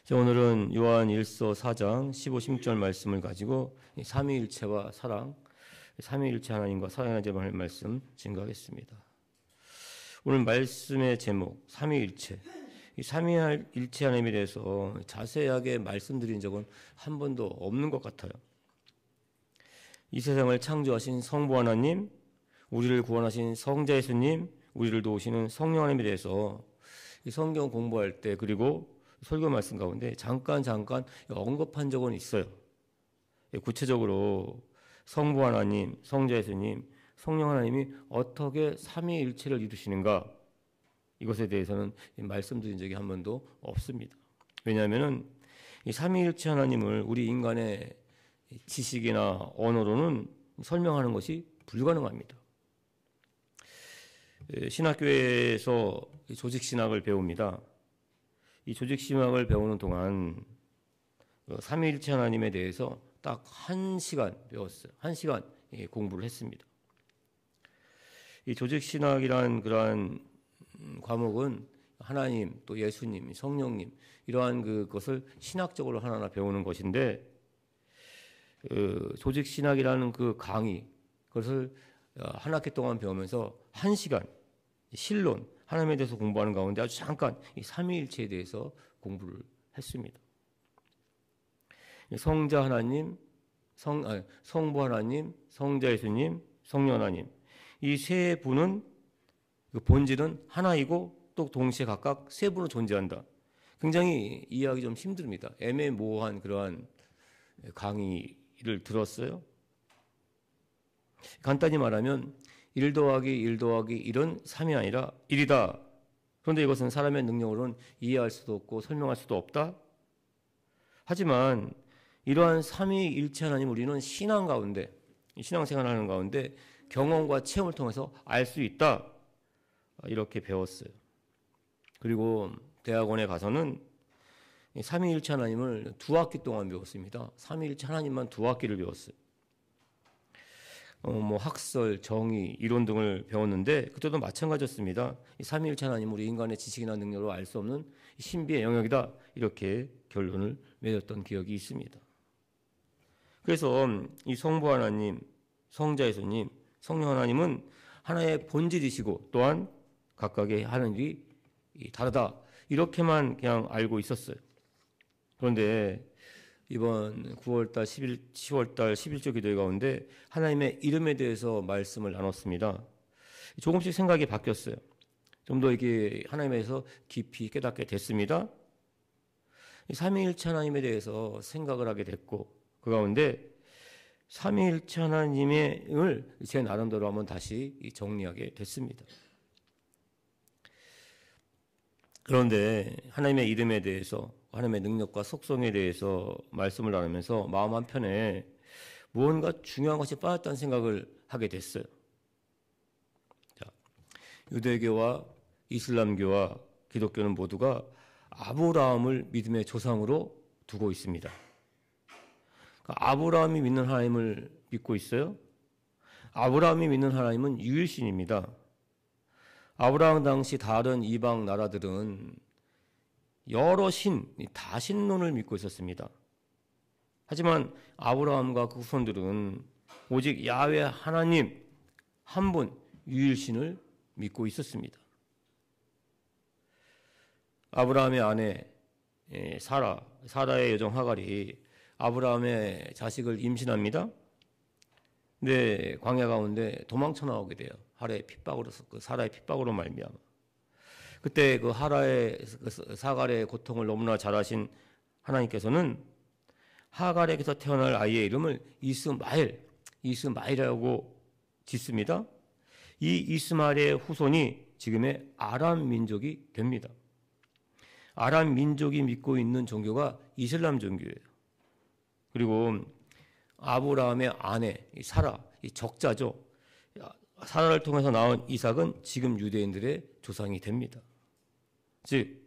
자, 오늘은 요한 1서 4장 15, 16절 말씀을 가지고 삼위일체와 사랑, 삼위일체 하나님과 사랑의 제방을 말씀 증거하겠습니다. 오늘 말씀의 제목 삼위일체. 이 삼위일체 하나님에 대해서 자세하게 말씀드린 적은 한 번도 없는 것 같아요. 이 세상을 창조하신 성부 하나님, 우리를 구원하신 성자 예수님, 우리를 도우시는 성령 하나님에 대해서 이 성경 공부할 때 그리고 설교 말씀 가운데 잠깐 언급한 적은 있어요. 구체적으로 성부 하나님, 성자 예수님, 성령 하나님이 어떻게 삼위일체를 이루시는가, 이것에 대해서는 말씀드린 적이 한 번도 없습니다. 왜냐하면 이 삼위일체 하나님을 우리 인간의 지식이나 언어로는 설명하는 것이 불가능합니다. 신학교에서 조직신학을 배웁니다. 이 조직신학을 배우는 동안 삼위일체 하나님에 대해서 딱 1시간 배웠어요. 1시간 공부를 했습니다. 이 조직신학이란 그러한 과목은 하나님, 또 예수님, 성령님 이러한 그것을 신학적으로 하나하나 배우는 것인데, 조직신학이라는 그 강의, 그것을 한 학기 동안 배우면서 1시간 실론, 하나님에 대해서 공부하는 가운데 아주 잠깐 이 삼위일체에 대해서 공부를 했습니다. 성자 하나님, 성부 하나님, 성자 예수님, 성령 하나님, 이 세 분은 그 본질은 하나이고 또 동시에 각각 세 분으로 존재한다. 굉장히 이해하기 좀 힘듭니다. 애매모호한 그러한 강의를 들었어요. 간단히 말하면 1 더하기 1 더하기 1은 3이 아니라 1이다. 그런데 이것은 사람의 능력으로는 이해할 수도 없고 설명할 수도 없다. 하지만 이러한 삼위일체 하나님 우리는 신앙 가운데, 신앙생활하는 가운데 경험과 체험을 통해서 알 수 있다. 이렇게 배웠어요. 그리고 대학원에 가서는 삼위일체 하나님을 2학기 동안 배웠습니다. 삼위일체 하나님만 2학기를 배웠어요. 학설, 정의, 이론 등을 배웠는데 그때도 마찬가지였습니다. 이 삼위일체 하나님 우리 인간의 지식이나 능력으로 알 수 없는 신비의 영역이다. 이렇게 결론을 맺었던 기억이 있습니다. 그래서 이 성부 하나님, 성자 예수님, 성령 하나님은 하나의 본질이시고 또한 각각의 하나님이 다르다. 이렇게만 그냥 알고 있었어요. 그런데 이번 9월달, 10월달 11조 기도회 가운데 하나님의 이름에 대해서 말씀을 나눴습니다. 조금씩 생각이 바뀌었어요. 좀 더 이게 하나님에 대해서 깊이 깨닫게 됐습니다. 삼위일체 하나님에 대해서 생각을 하게 됐고, 그 가운데 삼위일체 하나님을 제 나름대로 한번 다시 정리하게 됐습니다. 그런데 하나님의 이름에 대해서, 하나님의 능력과 속성에 대해서 말씀을 나누면서 마음 한편에 무언가 중요한 것이 빠졌다는 생각을 하게 됐어요. 자, 유대교와 이슬람교와 기독교는 모두가 아브라함을 믿음의 조상으로 두고 있습니다. 아브라함이 믿는 하나님을 믿고 있어요. 아브라함이 믿는 하나님은 유일신입니다. 아브라함 당시 다른 이방 나라들은 여러 신, 다신론을 믿고 있었습니다. 하지만 아브라함과 그 후손들은 오직 야훼 하나님 한 분 유일신을 믿고 있었습니다. 아브라함의 아내 사라의 여종 하갈이 아브라함의 자식을 임신합니다. 근데 광야 가운데 도망쳐 나오게 돼요. 사라의 핍박으로 말미암아. 그때 그 사갈의 고통을 너무나 잘 아신 하나님께서는 하갈에게서 태어날 아이의 이름을 이스마엘이라고 짓습니다. 이 이스마엘의 후손이 지금의 아람 민족이 됩니다. 아람 민족이 믿고 있는 종교가 이슬람 종교예요. 그리고 아브라함의 아내 사라, 이 적자죠. 사라를 통해서 나온 이삭은 지금 유대인들의 조상이 됩니다. 즉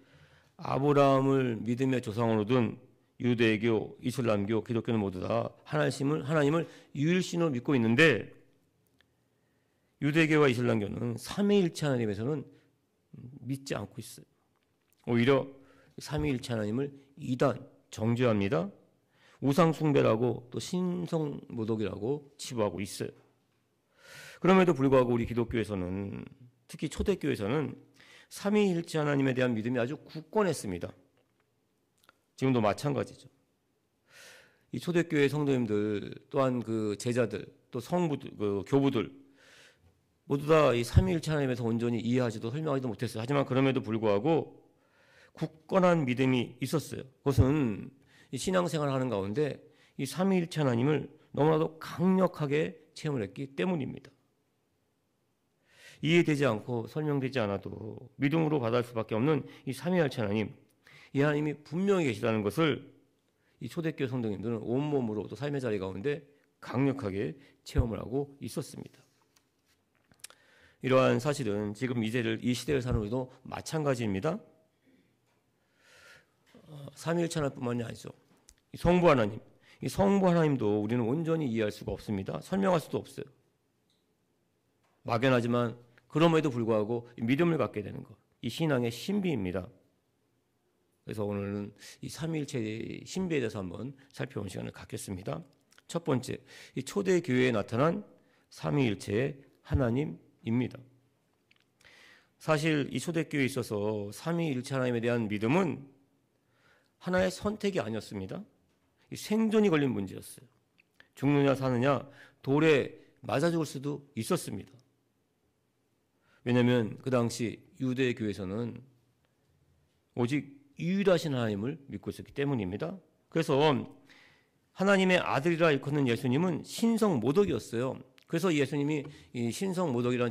아브라함을 믿음의 조상으로 둔 유대교, 이슬람교, 기독교는 모두 다 하나님을 유일신으로 믿고 있는데, 유대교와 이슬람교는 삼위일체 하나님에서는 믿지 않고 있어요. 오히려 삼위일체 하나님을 이단 정죄합니다. 우상숭배라고 또 신성모독이라고 치부하고 있어요. 그럼에도 불구하고 우리 기독교에서는, 특히 초대교회에서는 삼위일체 하나님에 대한 믿음이 아주 굳건했습니다. 지금도 마찬가지죠. 이 초대교회 성도님들 또한 그 제자들 또 성부들, 그 교부들 모두 다 이 삼위일체 하나님에서 온전히 이해하지도 설명하지도 못했어요. 하지만 그럼에도 불구하고 굳건한 믿음이 있었어요. 그것은 이 신앙생활을 하는 가운데 이 삼위일체 하나님을 너무나도 강력하게 체험을 했기 때문입니다. 이해되지 않고 설명되지 않아도 믿음으로 받아들 수밖에 없는 이 삼위일체 하나님, 이 하나님이 분명히 계시다는 것을 이 초대교회 성도님들은 온몸으로 또 삶의 자리 가운데 강력하게 체험을 하고 있었습니다. 이러한 사실은 지금 이 시대를 사는 우리도 마찬가지입니다. 삼위일체 하나님뿐만이 아니죠. 이 성부 하나님, 이 성부 하나님도 우리는 온전히 이해할 수가 없습니다. 설명할 수도 없어요. 막연하지만 그럼에도 불구하고 믿음을 갖게 되는 것, 이 신앙의 신비입니다. 그래서 오늘은 이 삼위일체의 신비에 대해서 한번 살펴보는 시간을 갖겠습니다. 첫 번째, 이 초대교회에 나타난 삼위일체의 하나님입니다. 사실 이 초대교회에 있어서 삼위일체 하나님에 대한 믿음은 하나의 선택이 아니었습니다. 생존이 걸린 문제였어요. 죽느냐 사느냐 돌에 맞아 죽을 수도 있었습니다. 왜냐하면 그 당시 유대 교회에서는 오직 유일하신 하나님을 믿고 있었기 때문입니다. 그래서 하나님의 아들이라 일컫는 예수님은 신성모독이었어요. 그래서 예수님이 이 신성모독이라는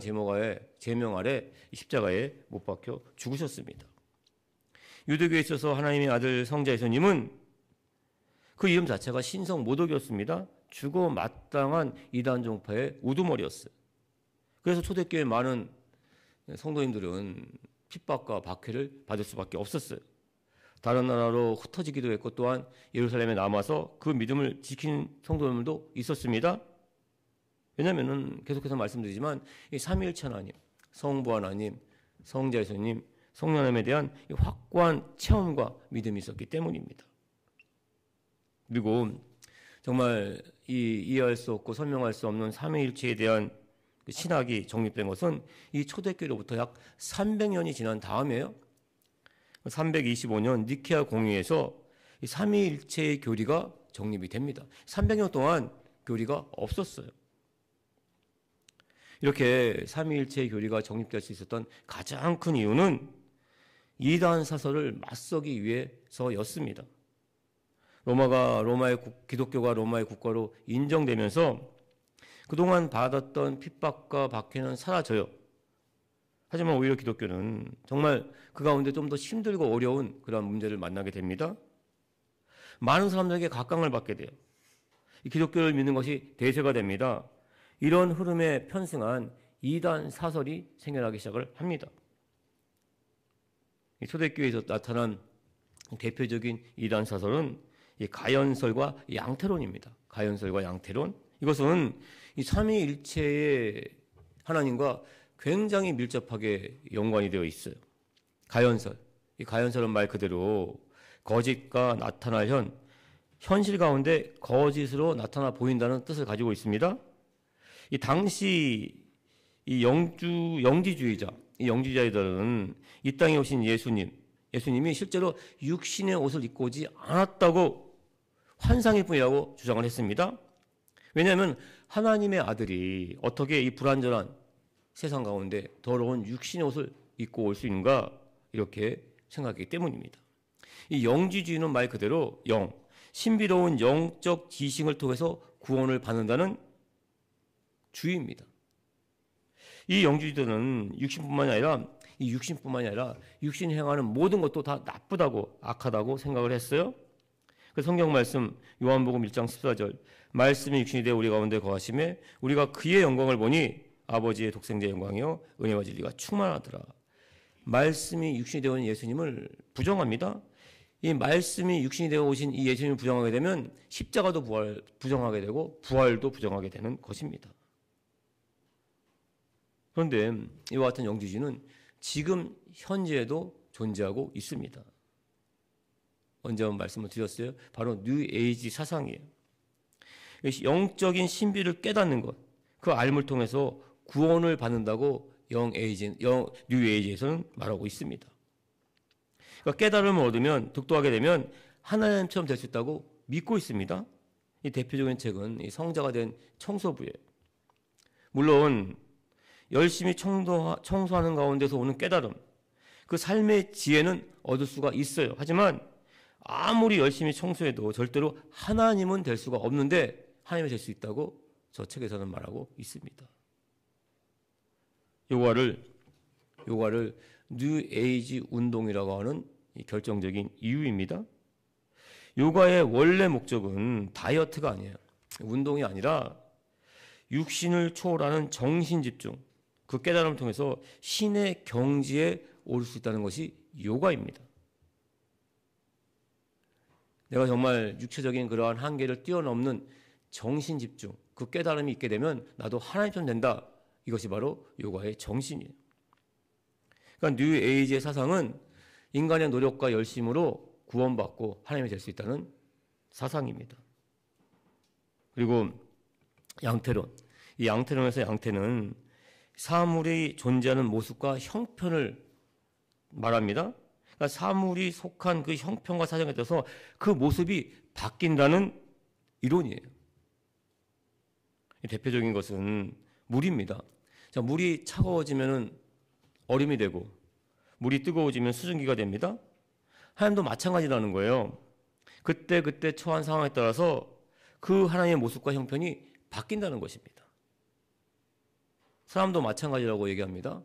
제명 아래 십자가에 못 박혀 죽으셨습니다. 유대교에 있어서 하나님의 아들 성자 예수님은 그 이름 자체가 신성모독이었습니다. 죽어 마땅한 이단 종파의 우두머리였어요. 그래서 초대교회 많은 성도님들은 핍박과 박해를 받을 수밖에 없었어요. 다른 나라로 흩어지기도 했고 또한 예루살렘에 남아서 그 믿음을 지킨 성도님들도 있었습니다. 왜냐하면 계속해서 말씀드리지만 이 삼위일체 하나님, 성부 하나님, 성자 예수님, 성령 하나님에 대한 확고한 체험과 믿음이 있었기 때문입니다. 그리고 정말 이해할 수 없고 설명할 수 없는 삼위일체에 대한 신학이 정립된 것은 이 초대교회로부터 약 300년이 지난 다음이에요. 325년 니케아 공의에서 이 삼위일체의 교리가 정립이 됩니다. 300년 동안 교리가 없었어요. 이렇게 삼위일체의 교리가 정립될 수 있었던 가장 큰 이유는 이단 사설을 맞서기 위해서였습니다. 기독교가 로마의 국가로 인정되면서 그동안 받았던 핍박과 박해는 사라져요. 하지만 오히려 기독교는 정말 그 가운데 좀 더 힘들고 어려운 그런 문제를 만나게 됩니다. 많은 사람들에게 각광을 받게 돼요. 이 기독교를 믿는 것이 대세가 됩니다. 이런 흐름에 편승한 이단 사설이 생겨나기 시작을 합니다. 이 초대교회에서 나타난 대표적인 이단 사설은 이 가연설과 양태론입니다. 가연설과 양태론. 이것은 이 삼위일체의 하나님과 굉장히 밀접하게 연관이 되어 있어요. 가연설. 이 가연설은 말 그대로 거짓과 나타날 현실 가운데 거짓으로 나타나 보인다는 뜻을 가지고 있습니다. 이 당시 이 영지주의자들은 이 땅에 오신 예수님이 실제로 육신의 옷을 입고 오지 않았다고 환상일 뿐이라고 주장을 했습니다. 왜냐하면 하나님의 아들이 어떻게 이 불완전한 세상 가운데 더러운 육신의 옷을 입고 올 수 있는가 이렇게 생각하기 때문입니다. 이 영지주의는 말 그대로 신비로운 영적 지식을 통해서 구원을 받는다는 주의입니다. 이 영주의들은 육신뿐만이 아니라 육신이 행하는 모든 것도 다 나쁘다고 악하다고 생각을 했어요. 그 성경 말씀 요한복음 1장 14절 말씀이 육신이 되어 우리 가운데 거하심에 우리가 그의 영광을 보니 아버지의 독생자의 영광이요 은혜와 진리가 충만하더라. 말씀이 육신이 되어 온 예수님을 부정합니다. 이 말씀이 육신이 되어 오신 이 예수님을 부정하게 되면 십자가도 부정하게 되고 부활도 부정하게 되는 것입니다. 그런데 이와 같은 영지주의는 지금 현재에도 존재하고 있습니다. 언제 한번 말씀을 드렸어요. 바로 뉴 에이지 사상이에요. 영적인 신비를 깨닫는 것, 그 알을 통해서 구원을 받는다고 뉴 에이지에서는 말하고 있습니다. 그러니까 깨달음을 얻으면, 득도하게 되면 하나님처럼 될 수 있다고 믿고 있습니다. 이 대표적인 책은 이 성자가 된 청소부예요. 물론 열심히 청소하는 가운데서 오는 깨달음, 그 삶의 지혜는 얻을 수가 있어요. 하지만 아무리 열심히 청소해도 절대로 하나님은 될 수가 없는데 하나님이 될 수 있다고 저 책에서는 말하고 있습니다. 요가를 뉴 에이지 운동이라고 하는 결정적인 이유입니다. 요가의 원래 목적은 다이어트가 아니에요. 운동이 아니라 육신을 초월하는 정신 집중, 그 깨달음을 통해서 신의 경지에 오를 수 있다는 것이 요가입니다. 내가 정말 육체적인 그러한 한계를 뛰어넘는 정신 집중, 그 깨달음이 있게 되면 나도 하나님처럼 된다. 이것이 바로 요가의 정신이에요. 그러니까 뉴 에이지의 사상은 인간의 노력과 열심으로 구원받고 하나님이 될 수 있다는 사상입니다. 그리고 양태론. 이 양태론에서 양태는 사물이 존재하는 모습과 형편을 말합니다. 그러니까 사물이 속한 그 형편과 사정에 따라서 그 모습이 바뀐다는 이론이에요. 대표적인 것은 물입니다. 자, 물이 차가워지면 얼음이 되고 물이 뜨거워지면 수증기가 됩니다. 하나님도 마찬가지라는 거예요. 그때 처한 상황에 따라서 그 하나님의 모습과 형편이 바뀐다는 것입니다. 사람도 마찬가지라고 얘기합니다.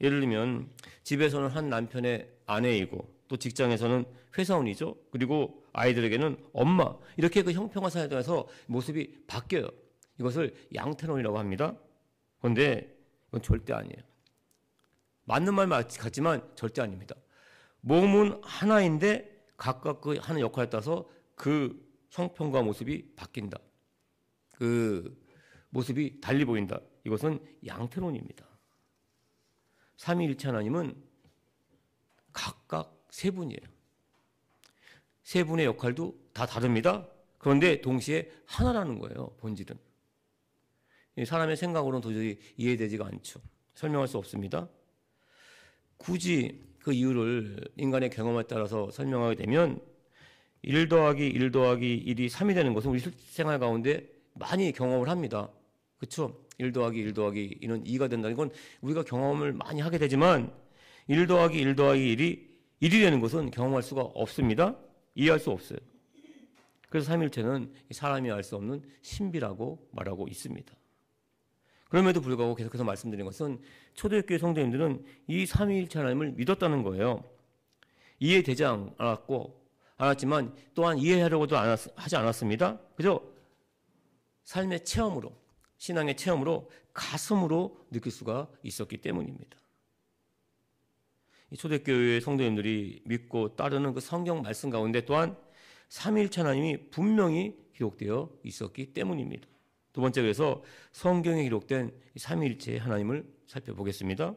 예를 들면 집에서는 한 남편의 아내이고 또 직장에서는 회사원이죠. 그리고 아이들에게는 엄마. 이렇게 그 형편과 사회에 따라서 모습이 바뀌어요. 이것을 양태론이라고 합니다. 그런데 이건 절대 아니에요. 맞는 말 같지만 절대 아닙니다. 몸은 하나인데 각각 그 하는 역할에 따라서 그 형편과 모습이 바뀐다. 그 모습이 달리 보인다. 이것은 양태론입니다. 삼위일체 하나님은 각각 세 분이에요. 세 분의 역할도 다 다릅니다. 그런데 동시에 하나라는 거예요. 본질은. 사람의 생각으로는 도저히 이해되지가 않죠. 설명할 수 없습니다. 굳이 그 이유를 인간의 경험에 따라서 설명하게 되면 1 더하기 1 더하기 1이 3이 되는 것은 우리 실생활 가운데 많이 경험을 합니다. 그렇죠? 1 더하기 1 더하기 2는 2가 된다는 건 우리가 경험을 많이 하게 되지만 1 더하기 1 더하기 1이 되는 것은 경험할 수가 없습니다. 이해할 수 없어요. 그래서 삼위일체는 사람이 알 수 없는 신비라고 말하고 있습니다. 그럼에도 불구하고 계속해서 말씀드린 것은 초대교회 성도님들은 이 삼위일체 하나님을 믿었다는 거예요. 이해되지 않았지만 또한 이해하려고도 하지 않았습니다. 그저 삶의 체험으로, 신앙의 체험으로, 가슴으로 느낄 수가 있었기 때문입니다. 이 초대교회 성도님들이 믿고 따르는 그 성경 말씀 가운데 또한 삼위일체 하나님이 분명히 기록되어 있었기 때문입니다. 두 번째, 그래서 성경에 기록된 삼위일체 하나님을 살펴보겠습니다.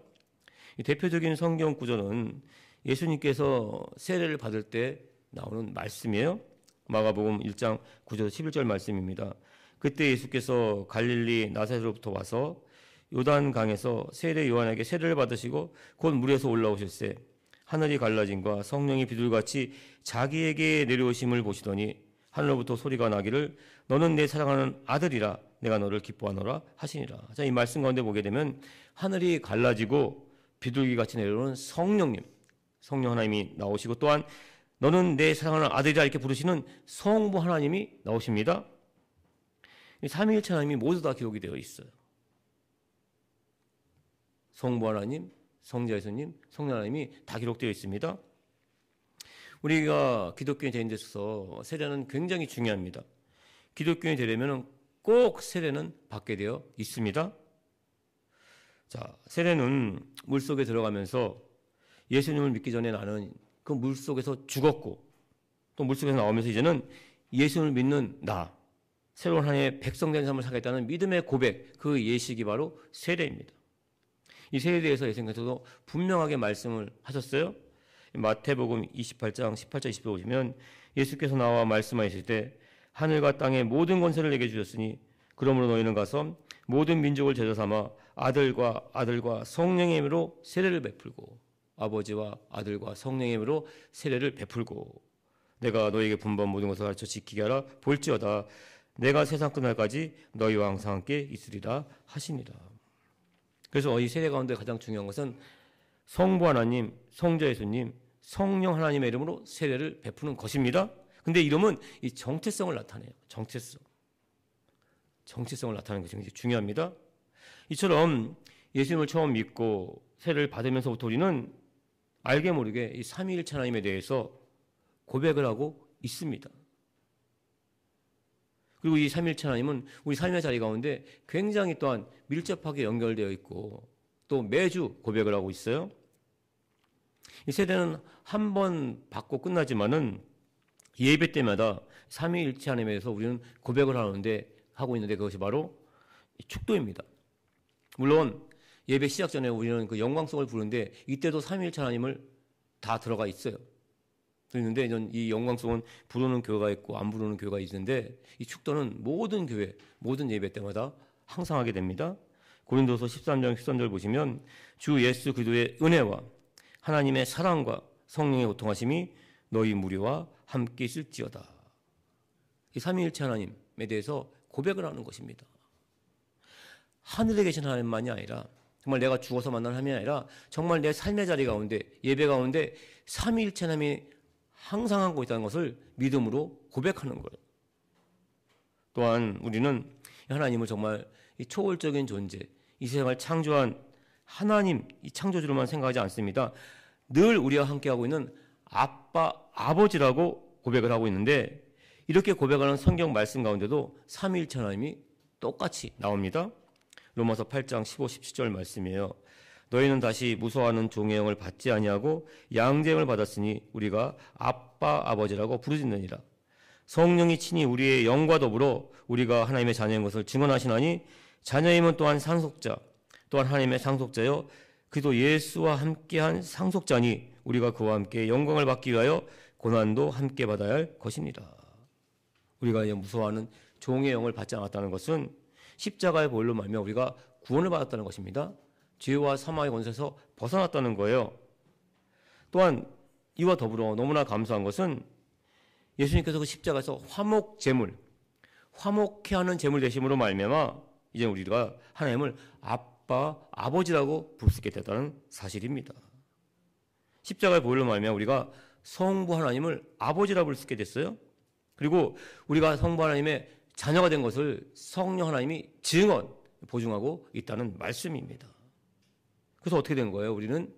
이 대표적인 성경 구절은 예수님께서 세례를 받을 때 나오는 말씀이에요. 마가복음 1장 9절 11절 말씀입니다. 그때 예수께서 갈릴리 나사렛으로부터 와서 요단강에서 세례 요한에게 세례를 받으시고 곧 물에서 올라오실새 하늘이 갈라짐과 성령이 비둘같이 자기에게 내려오심을 보시더니 하늘로부터 소리가 나기를 너는 내 사랑하는 아들이라 내가 너를 기뻐하노라 하시니라. 자, 이 말씀 가운데 보게 되면 하늘이 갈라지고 비둘기같이 내려오는 성령 하나님이 나오시고 또한 너는 내 사랑하는 아들이라 이렇게 부르시는 성부 하나님이 나오십니다. 이 삼위일체 하나님이 모두 다 기록이 되어 있어요. 성부 하나님, 성자 예수님, 성령 하나님이 다 기록되어 있습니다. 우리가 기독교인이 되는 데 있어서 세례는 굉장히 중요합니다. 기독교인이 되려면 꼭 세례는 받게 되어 있습니다. 자, 세례는 물속에 들어가면서 예수님을 믿기 전에 나는 그 물속에서 죽었고 또 물속에서 나오면서 이제는 예수님을 믿는 나, 새로운 하나님의 백성된 삶을 살겠다는 믿음의 고백, 그 예식이 바로 세례입니다. 이 세례에 대해서 예수님께서도 분명하게 말씀을 하셨어요. 마태복음 28장 18절 20절 보시면 예수께서 나와 말씀하실 때 하늘과 땅의 모든 권세를 내게 주셨으니 그러므로 너희는 가서 모든 민족을 제자 삼아 아들과 성령의 힘으로 세례를 베풀고 아버지와 아들과 성령의 힘으로 세례를 베풀고 내가 너희에게 분부한 모든 것을 가르쳐 지키게 하라 볼지어다 내가 세상 끝날까지 너희와 항상 함께 있으리라 하시니라. 그래서 이 세례 가운데 가장 중요한 것은 성부 하나님, 성자 예수님, 성령 하나님의 이름으로 세례를 베푸는 것입니다. 근데 이름은 이 정체성을 나타내요. 정체성을 나타내는 것이 굉장히 중요합니다. 이처럼 예수님을 처음 믿고 세례를 받으면서부터 우리는 알게 모르게 이 삼위일체 하나님에 대해서 고백을 하고 있습니다. 그리고 이 삼위일체 하나님은 우리 삶의 자리 가운데 굉장히 또한 밀접하게 연결되어 있고 또 매주 고백을 하고 있어요. 이 세례는 한 번 받고 끝나지만은 예배 때마다 삼위일체 하나님에 대해서 우리는 고백을 하고 있는데 그것이 바로 축도입니다. 물론 예배 시작 전에 우리는 그 영광송을 부르는데 이때도 삼위일체 하나님을 다 들어가 있어요. 그런데 이 영광송은 부르는 교회가 있고 안 부르는 교회가 있는데 이 축도는 모든 교회, 모든 예배 때마다 항상 하게 됩니다. 고린도서 13장 13절 보시면 주 예수 그리스도의 은혜와 하나님의 사랑과 성령의 고통하심이 너희 무리와 함께 있을지어다. 이 삼위일체 하나님에 대해서 고백을 하는 것입니다. 하늘에 계신 하나님만이 아니라 정말 내가 죽어서 만난 하나님이 아니라 정말 내 삶의 자리 가운데 예배 가운데 삼위일체 하나님이 항상 하고 있다는 것을 믿음으로 고백하는 거예요. 또한 우리는 하나님을 정말 이 초월적인 존재, 이 세상을 창조한 하나님, 이 창조주로만 생각하지 않습니다. 늘 우리와 함께하고 있는 아빠, 아버지라고 고백을 하고 있는데 이렇게 고백하는 성경 말씀 가운데도 삼위일체 하나님이 똑같이 나옵니다. 로마서 8장 15, 17절 말씀이에요. 너희는 다시 무서워하는 종의 영을 받지 아니하고 양자의 영을 받았으니 우리가 아빠, 아버지라고 부르짖느니라. 성령이 친히 우리의 영과 더불어 우리가 하나님의 자녀인 것을 증언하시나니 자녀임은 또한 상속자, 또한 하나님의 상속자여 그도 예수와 함께한 상속자니 우리가 그와 함께 영광을 받기 위하여 고난도 함께 받아야 할 것입니다. 우리가 무서워하는 종의 영을 받지 않았다는 것은 십자가의 보혈로 말미암아 우리가 구원을 받았다는 것입니다. 죄와 사망의 권세에서 벗어났다는 거예요. 또한 이와 더불어 너무나 감사한 것은 예수님께서 그 십자가에서 화목해 하는 제물 되심으로 말미암아 이제 우리가 하나님을 아빠, 아버지라고 부를 수 있게 됐다는 사실입니다. 십자가의 보혈로 말미암아 우리가 성부 하나님을 아버지라고 부를 수 있게 됐어요. 그리고 우리가 성부 하나님의 자녀가 된 것을 성령 하나님이 보증하고 있다는 말씀입니다. 그래서 어떻게 된 거예요? 우리는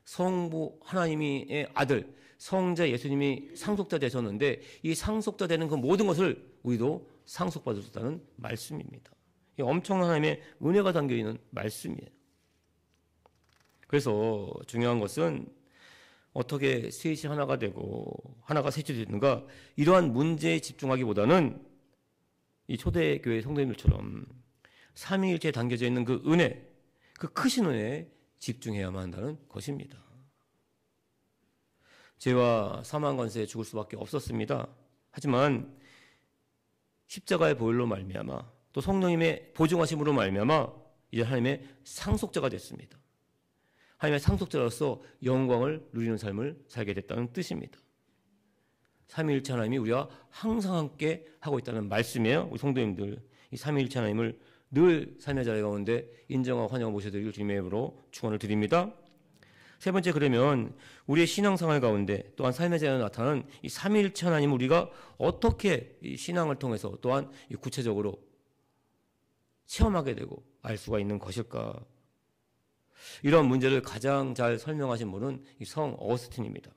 성부 하나님의 아들 성자 예수님이 상속자 되셨는데 이 상속자 되는 그 모든 것을 우리도 상속받으셨다는 말씀입니다. 엄청난 하나님의 은혜가 담겨있는 말씀이에요. 그래서 중요한 것은 어떻게 셋이 하나가 되고 하나가 셋이 되는가 이러한 문제에 집중하기보다는 이 초대교회 성도님들처럼 삼위일체에 담겨져 있는 그 은혜, 그 크신 은혜에 집중해야만 한다는 것입니다. 죄와 사망 권세에 죽을 수밖에 없었습니다. 하지만 십자가의 보혈로 말미암아 또 성령님의 보증하심으로 말미암아 이제 하나님의 상속자가 됐습니다. 하나님의 상속자로서 영광을 누리는 삶을 살게 됐다는 뜻입니다. 삼위일체 하나님이 우리와 항상 함께 하고 있다는 말씀이에요. 우리 성도님들 이 삼위일체 하나님을 늘 삶의 자리 가운데 인정하고 환영하고 모셔드릴 주님의 이름으로 축원을 드립니다. 세 번째, 그러면 우리의 신앙생활 가운데 또한 삶의 자리에 나타나는 이 삼위일체 하나님을 우리가 어떻게 이 신앙을 통해서 또한 구체적으로 체험하게 되고 알 수가 있는 것일까? 이런 문제를 가장 잘 설명하신 분은 이 성 어거스틴입니다.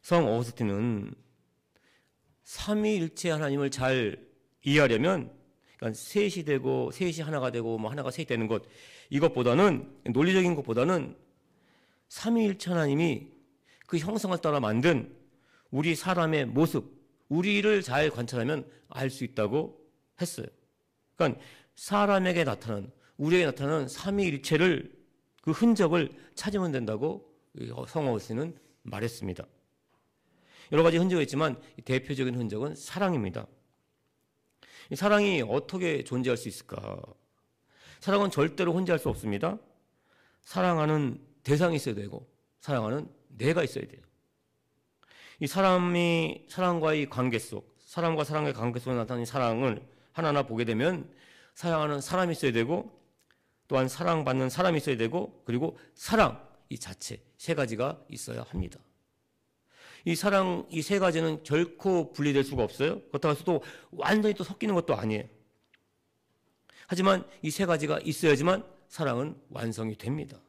성 어거스틴은 삼위일체 하나님을 잘 이해하려면 그러니까 셋이 하나가 되고 하나가 셋이 되는 것 이것보다는 논리적인 것보다는 삼위일체 하나님이 그 형상을 따라 만든 우리 사람의 모습, 우리를 잘 관찰하면 알 수 있다고 했어요. 그러니까 사람에게 나타나는 우리에게 나타나는 삼위일체를 그 흔적을 찾으면 된다고 성호 어거스틴은 말했습니다. 여러 가지 흔적이 있지만 대표적인 흔적은 사랑입니다. 이 사랑이 어떻게 존재할 수 있을까? 사랑은 절대로 혼자 할 수 없습니다. 사랑하는 대상이 있어야 되고 사랑하는 내가 있어야 돼요. 이 사람이 사랑과의 관계 속, 사람과 사랑의 관계 속에 나타나는 사랑을 하나하나 보게 되면 사랑하는 사람이 있어야 되고 또한 사랑받는 사람이 있어야 되고 그리고 사랑 이 자체 세 가지가 있어야 합니다. 이 사랑 이 세 가지는 결코 분리될 수가 없어요. 그렇다고 해서 또 완전히 또 섞이는 것도 아니에요. 하지만 이 세 가지가 있어야지만 사랑은 완성이 됩니다.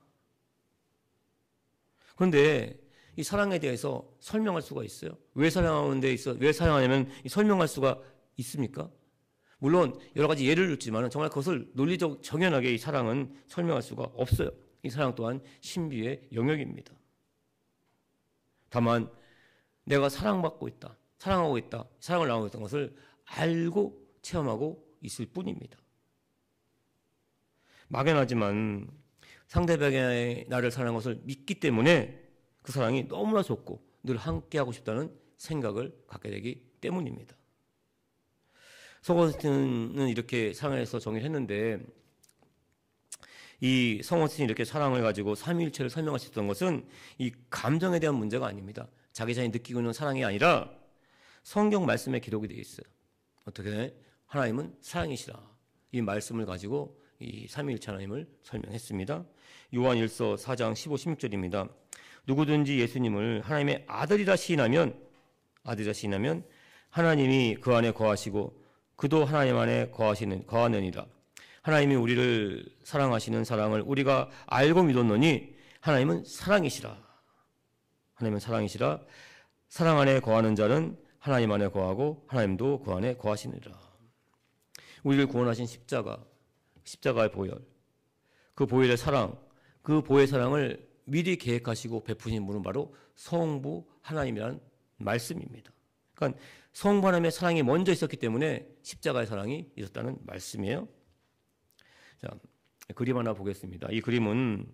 그런데 이 사랑에 대해서 설명할 수가 있어요? 왜 사랑하는 데 있어? 왜 사랑하냐면 설명할 수가 있습니까? 물론 여러 가지 예를 들지만 정말 그것을 논리적 정연하게 이 사랑은 설명할 수가 없어요. 이 사랑 또한 신비의 영역입니다. 다만 내가 사랑받고 있다, 사랑하고 있다, 사랑을 나누고 있다는 것을 알고 체험하고 있을 뿐입니다. 막연하지만 상대방이 나를 사랑하는 것을 믿기 때문에 그 사랑이 너무나 좋고 늘 함께하고 싶다는 생각을 갖게 되기 때문입니다. 성어스틴은 이렇게 사랑에 대해서 정의를 했는데 이 성어스틴이 이렇게 사랑을 가지고 삼위일체를 설명할 수 있던 것은 이 감정에 대한 문제가 아닙니다. 자기 자신이 느끼고 있는 사랑이 아니라 성경 말씀에 기록이 되어 있어요. 어떻게? 하나님은 사랑이시라. 이 말씀을 가지고 이 삼위일체 하나님을 설명했습니다. 요한 1서 4장 15, 16절입니다. 누구든지 예수님을 하나님의 아들이라 시인하면 하나님이 그 안에 거하시고 그도 하나님 안에 거하느니라. 하나님이 우리를 사랑하시는 사랑을 우리가 알고 믿었노니 하나님은 사랑이시라. 하나님은 사랑이시라. 사랑 안에 거하는 자는 하나님 안에 거하고 하나님도 그 안에 거하시느니라. 우리를 구원하신 십자가의 보혈, 그 보혈의 사랑, 그 보혈의 사랑을 미리 계획하시고 베푸신 분은 바로 성부 하나님이라는 말씀입니다. 그러니까 성부 하나님의 사랑이 먼저 있었기 때문에 십자가의 사랑이 있었다는 말씀이에요. 자, 그림 하나 보겠습니다. 이 그림은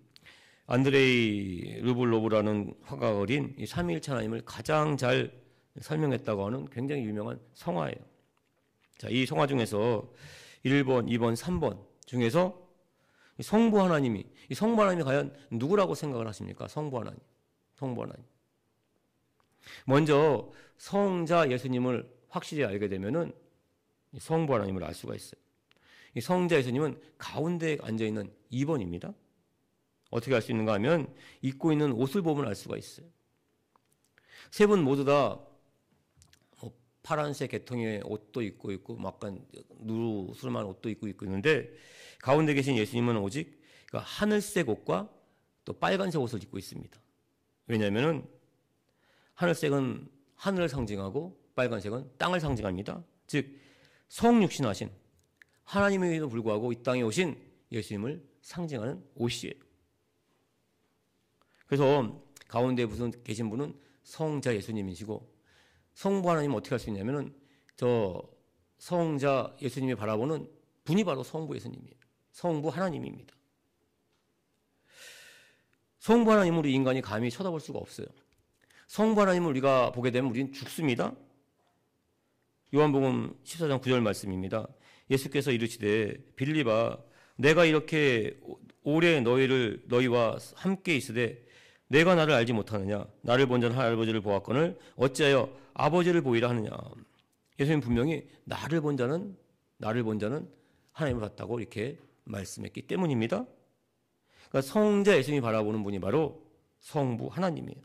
안드레이 르블로브라는 화가가 그린 이 삼위일체 하나님을 가장 잘 설명했다고 하는 굉장히 유명한 성화예요. 자, 이 성화 중에서 1번, 2번, 3번 중에서 성부 하나님이 과연 누구라고 생각을 하십니까? 성부 하나님. 먼저 성자 예수님을 확실히 알게 되면은 성부 하나님을 알 수가 있어요. 이 성자 예수님은 가운데에 앉아 있는 2번입니다. 어떻게 알 수 있는가 하면 입고 있는 옷을 보면 알 수가 있어요. 세 분 모두 다 파란색 계통의 옷도 입고 있고 약간 누르스름한 옷도 입고 있는데 가운데 계신 예수님은 오직 하늘색 옷과 또 빨간색 옷을 입고 있습니다. 왜냐하면 하늘색은 하늘을 상징하고 빨간색은 땅을 상징합니다. 즉 성육신하신 하나님에게도 불구하고 이 땅에 오신 예수님을 상징하는 옷이에요. 그래서 가운데 계신 분은 성자 예수님이시고 성부 하나님은 어떻게 할 수 있냐면은 저 성자 예수님이 바라보는 분이 바로 성부 예수님이에요. 성부 하나님입니다. 성부 하나님을 우리 인간이 감히 쳐다볼 수가 없어요. 성부 하나님을 우리가 보게 되면 우리는 죽습니다. 요한복음 14장 9절 말씀입니다. 예수께서 이르시되 빌립아 내가 이렇게 오래 너희와 함께 있으되 내가 나를 알지 못하느냐? 나를 본 자는 할아버지를 보았거늘 어찌하여 아버지를 보이라 하느냐? 예수님 분명히 나를 본 자는 하나님을 봤다고 이렇게 말씀했기 때문입니다. 그러니까 성자 예수님이 바라보는 분이 바로 성부 하나님이에요.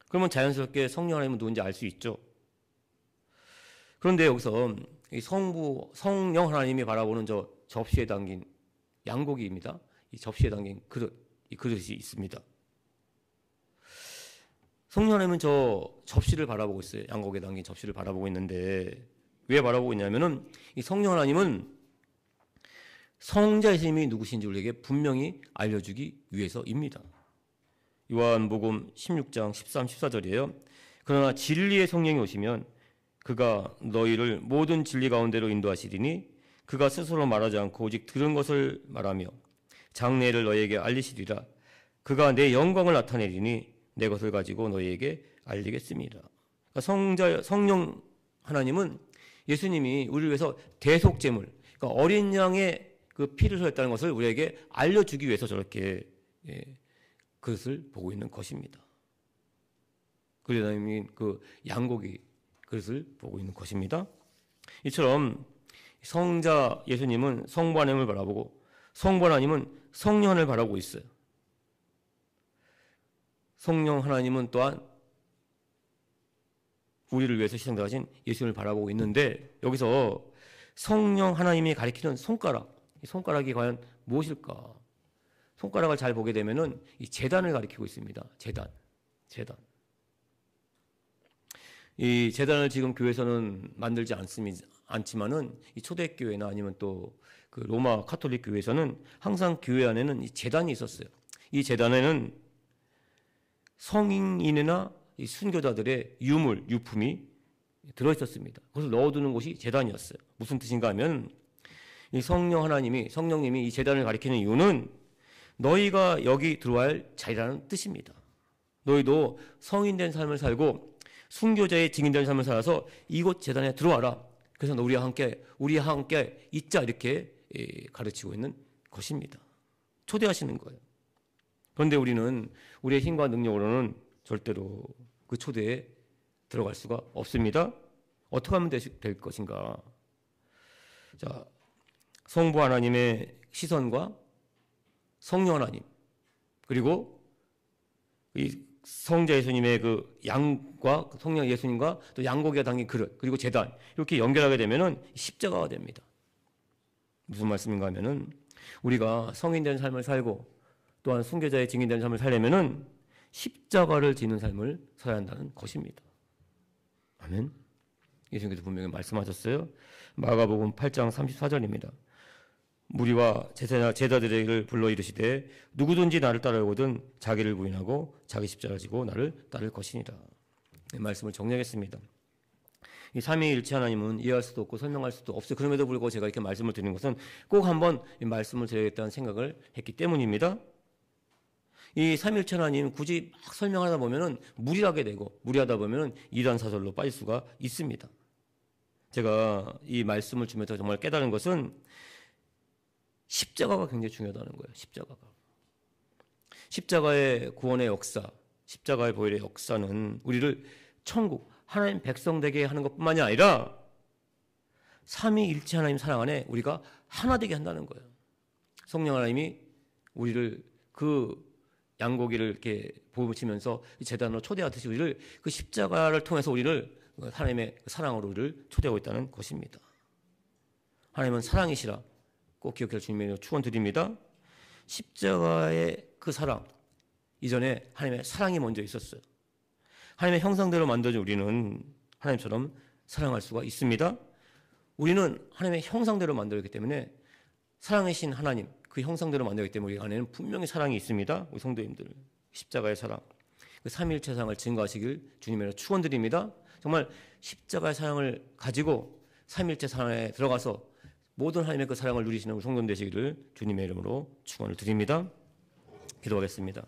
그러면 자연스럽게 성령 하나님은 누군지 알 수 있죠. 그런데 여기서 이 성령 하나님이 바라보는 저 접시에 담긴 양고기입니다. 이 접시에 담긴 이 그릇이 있습니다. 성령 하나님은 저 접시를 바라보고 있어요. 양고기에 담긴 접시를 바라보고 있는데 왜 바라보고 있냐면은 이 성령 하나님은 성자 예수님이 누구신지 우리에게 분명히 알려주기 위해서입니다. 요한복음 16장 13, 14절이에요. 그러나 진리의 성령이 오시면 그가 너희를 모든 진리 가운데로 인도하시리니 그가 스스로 말하지 않고 오직 들은 것을 말하며 장래를 너희에게 알리시리라. 그가 내 영광을 나타내리니 내 것을 가지고 너희에게 알리겠습니다. 그러니까 성령 하나님은 예수님이 우리를 위해서 대속제물, 그러니까 어린 양의 그 피를 흘렸다는 것을 우리에게 알려주기 위해서 저렇게 그것을 보고 있는 것입니다. 그리고 그 양고기 그것을 보고 있는 것입니다. 이처럼 성자 예수님은 성부 하나님을 바라보고 성부 하나님은 성령 하나님을 바라보고 있어요. 성령 하나님은 또한 우리를 위해서 희생당하신 예수님을 바라보고 있는데 재단 성령 하나님이 가리키는 손가락, 이 손가락이 과연 무엇일까? 손가락을 잘 보게 되면은 이 제단을 가리키고 있습니다. 제단. 이 제단을 지금 교회에서는 만들지 않지만은 이 초대교회나 아니면 또 그 로마 카톨릭 교회에서는 항상 교회 안에는 이 제단이 있었어요. 이 제단에는 성인이나 이 순교자들의 유품이 들어있었습니다. 그것을 넣어두는 곳이 제단이었어요. 무슨 뜻인가 하면 이 성령님이 이 제단을 가리키는 이유는 너희가 여기 들어와야 할 자리라는 뜻입니다. 너희도 성인된 삶을 살고 순교자의 증인된 삶을 살아서 이곳 제단에 들어와라. 그래서 우리와 함께 있자 이렇게 가르치고 있는 것입니다. 초대하시는 거예요. 그런데 우리는 우리의 힘과 능력으로는 절대로 그 초대에 들어갈 수가 없습니다. 어떻게 하면 될 것인가? 자, 성부 하나님의 시선과 성령 하나님, 그리고 이 성자 예수님의 그 양과 성령 예수님과 또 양고기가 담긴 그릇, 그리고 제단 이렇게 연결하게 되면은 십자가가 됩니다. 무슨 말씀인가 하면은 우리가 성인된 삶을 살고 또한 순교자의 증인된 삶을 살려면은 십자가를 지는 삶을 살아야 한다는 것입니다. 아멘. 예수님께서 분명히 말씀하셨어요. 마가복음 8장 34절입니다. 무리와 제자들에게 불러 이르시되 누구든지 나를 따르거든 자기를 부인하고 자기 십자가를 지고 나를 따를 것이니라. 이 말씀을 정리하겠습니다. 이 삼위일체 하나님은 이해할 수도 없고 설명할 수도 없어요. 그럼에도 불구하고 제가 이렇게 말씀을 드리는 것은 꼭 한번 이 말씀을 드려야겠다는 생각을 했기 때문입니다. 이 삼위일체 하나님 굳이 막 설명하다 보면은 무리하다 보면은 이단 사설로 빠질 수가 있습니다. 제가 이 말씀을 주면서 정말 깨달은 것은 십자가가 굉장히 중요하다는 거예요. 십자가의 구원의 역사, 십자가의 보혈의 역사는 우리를 천국, 하나님 백성 되게 하는 것뿐만이 아니라 삼위일체 하나님 사랑 안에 우리가 하나 되게 한다는 거예요. 성령 하나님이 우리를 그 양고기를 이렇게 보시면서 제단으로 초대하듯이 우리를 그 십자가를 통해서 우리를 하나님의 사랑으로 우리를 초대하고 있다는 것입니다. 하나님은 사랑이시라 꼭 기억해 주님의 축원드립니다. 십자가의 그 사랑, 이전에 하나님의 사랑이 먼저 있었어요. 하나님의 형상대로 만들어진 우리는 하나님처럼 사랑할 수가 있습니다. 우리는 하나님의 형상대로 만들었기 때문에 사랑이신 하나님, 그 형상대로 만들었기 때문에 우리 안에는 분명히 사랑이 있습니다. 우리 성도님들, 십자가의 사랑, 그 삼위일체 사랑을 증거하시길 주님의 축원드립니다. 정말 십자가의 사랑을 가지고 삼위일체 사랑에 들어가서 모든 하나님의 그 사랑을 누리시는 우리 성도님 되시기를 주님의 이름으로 축원을 드립니다. 기도하겠습니다.